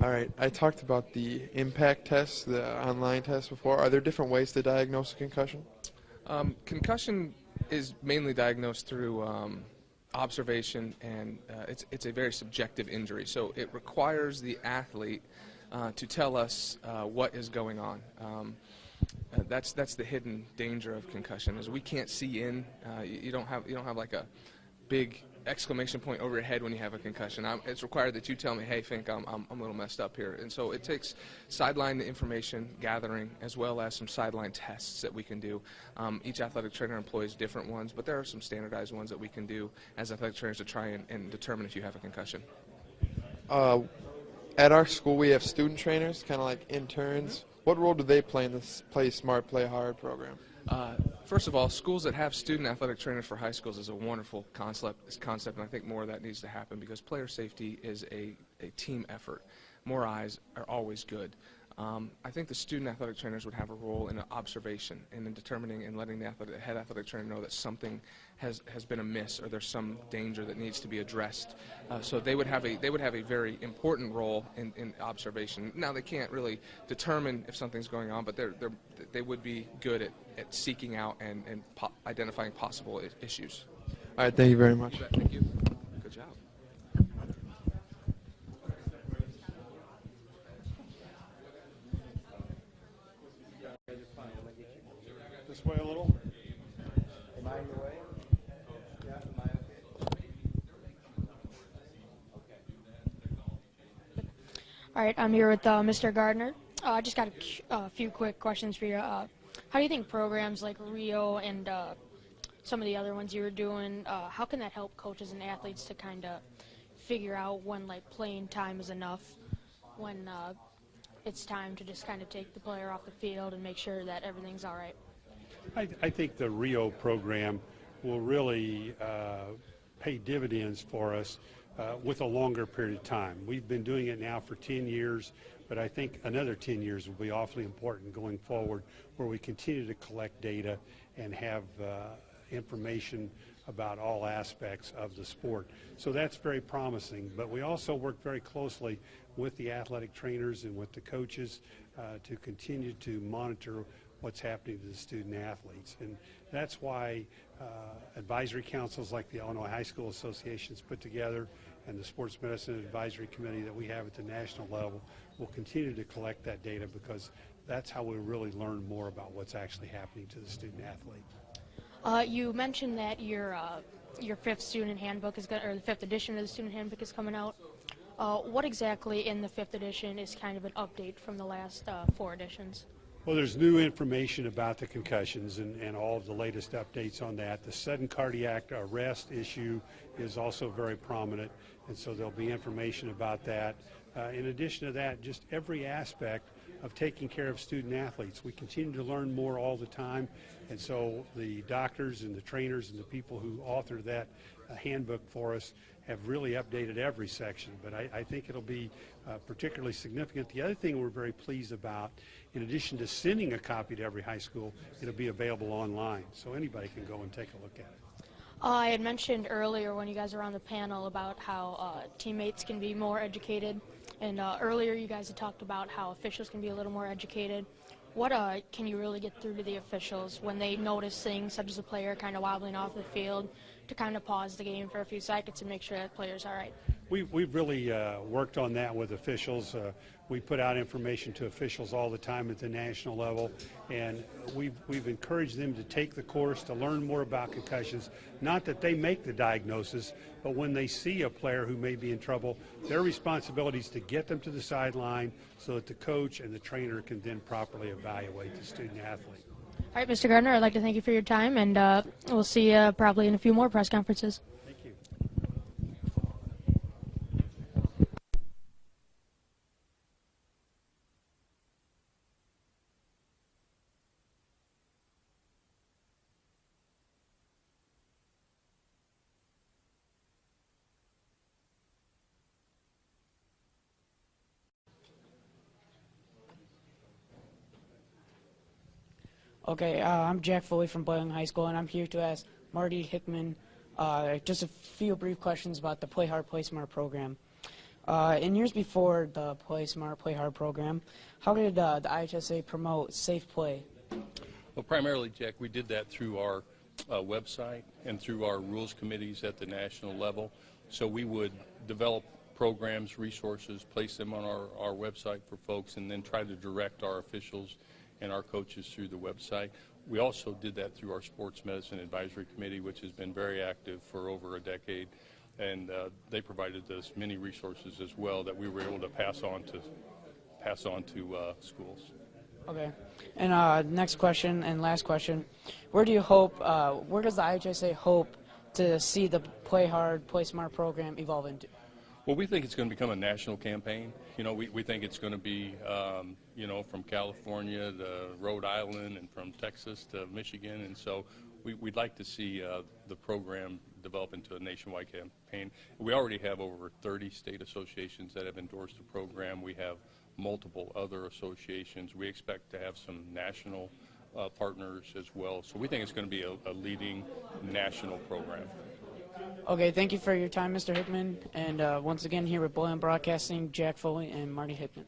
All right, I talked about the impact test, the online test before. Are there different ways to diagnose a concussion? Concussion is mainly diagnosed through observation, and it's a very subjective injury. So it requires the athlete to tell us what is going on. That's the hidden danger of concussion, is we can't see in. You don't have like a big exclamation point over your head when you have a concussion. It's required that you tell me, hey, Fink, I'm a little messed up here. And so it takes sideline information gathering as well as some sideline tests that we can do. Each athletic trainer employs different ones, but there are some standardized ones that we can do as athletic trainers to try and determine if you have a concussion. At our school, we have student trainers, kind of like interns. What role do they play in this Play Smart, Play Hard program? First of all, schools that have student athletic trainers for high schools is a wonderful concept, and I think more of that needs to happen because player safety is a team effort. More eyes are always good. I think the student athletic trainers would have a role in observation and in determining and letting the head athletic trainer know that something has been amiss or there's some danger that needs to be addressed. So they would have a very important role in observation. Now they can't really determine if something's going on, but they would be good at seeking out and identifying possible issues. All right, thank you very much. Thank you. Good job. This way a little. Am I in your way? Yeah, am I okay? All right, I'm here with Mr. Gardner. I just got a few quick questions for you. How do you think programs like Rio and some of the other ones you were doing, how can that help coaches and athletes to kind of figure out when like playing time is enough, when it's time to just kind of take the player off the field and make sure that everything's all right? I think the Rio program will really pay dividends for us with a longer period of time. We've been doing it now for 10 years, but I think another 10 years will be awfully important going forward, where we continue to collect data and have information about all aspects of the sport. So that's very promising, but we also work very closely with the athletic trainers and with the coaches to continue to monitor what's happening to the student athletes. And that's why advisory councils like the Illinois High School Association's put together and the Sports Medicine Advisory Committee that we have at the national level will continue to collect that data, because that's how we really learn more about what's actually happening to the student athlete. You mentioned that your fifth student handbook is or the fifth edition of the student handbook is coming out. What exactly in the fifth edition is kind of an update from the last 4 editions? Well, there's new information about the concussions and all of the latest updates on that. The sudden cardiac arrest issue is also very prominent, and so there'll be information about that. In addition to that, just every aspect of taking care of student athletes. We continue to learn more all the time, and so the doctors and the trainers and the people who authored that handbook for us have really updated every section, but I think it'll be particularly significant. The other thing we're very pleased about, in addition to sending a copy to every high school, it'll be available online, so anybody can go and take a look at it. I had mentioned earlier when you guys were on the panel about how teammates can be more educated, and earlier you guys had talked about how officials can be a little more educated. What can you really get through to the officials when they notice things such as a player kind of wobbling off the field, to kind of pause the game for a few seconds and make sure that player's all right? We've really worked on that with officials. We put out information to officials all the time at the national level, and we've encouraged them to take the course to learn more about concussions. Not that they make the diagnosis, but when they see a player who may be in trouble, their responsibility is to get them to the sideline so that the coach and the trainer can then properly evaluate the student athlete. All right, Mr. Gardner, I'd like to thank you for your time, and we'll see you probably in a few more press conferences. Thank you. Okay, I'm Jack Foley from Boiling High School, and I'm here to ask Marty Hickman just a few brief questions about the Play Hard, Play Smart program. In years before the Play Smart, Play Hard program, how did the IHSA promote safe play? Well, primarily, Jack, we did that through our website and through our rules committees at the national level. So we would develop programs, resources, place them on our website for folks, and then try to direct our officials and our coaches through the website. We also did that through our Sports Medicine Advisory Committee, which has been very active for over a decade, and they provided us many resources as well that we were able to pass on to schools. Okay. And next question and last question, where does the IHSA hope to see the Play Hard, Play Smart program evolve into? Well, we think it's going to become a national campaign. You know, we think it's going to be, you know, from California to Rhode Island and from Texas to Michigan. And so we'd like to see the program develop into a nationwide campaign. We already have over 30 state associations that have endorsed the program. We have multiple other associations. We expect to have some national partners as well. So we think it's going to be a leading national program. Okay, thank you for your time, Mr. Hickman. And once again, here with Boylan Broadcasting, Jack Foley and Marty Hickman.